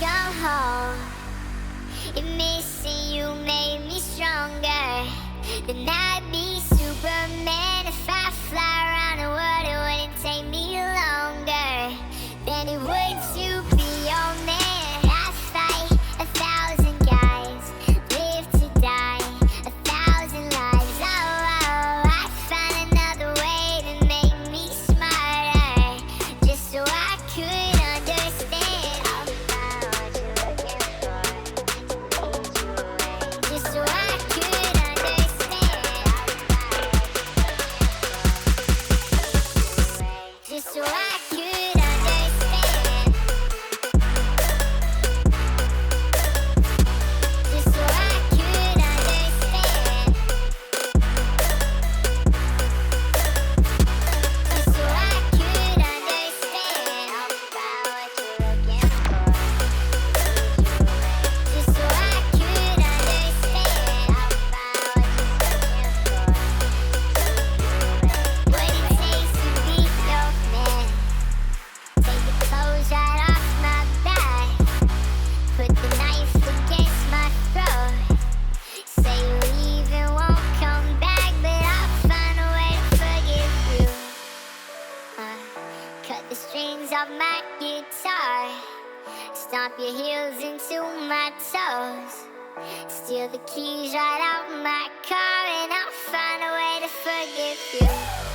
come home. If missing you made me stronger, then I'd be Superman. If I fly around the world, it wouldn't take me longer than it would to be your man. I fight 1,000 guys, live to die 1,000 lives. Oh, I find another way to make me smarter, just so I could understand. I'll find what you're looking for, just so I could understand. Just so I could understand. Just so I could understand. Just so I could understand. I'll find what you're looking for. Just so I could understand. I'll find what you're looking for. What it takes to be your man. Take the clothes right off my back, put the knife against my throat. Say you leave and won't come back, but I'll find a way to forgive you. Cut the strings off my guitar, stomp your heels into my toes, steal the keys right out my car, and I'll find a way to forgive you.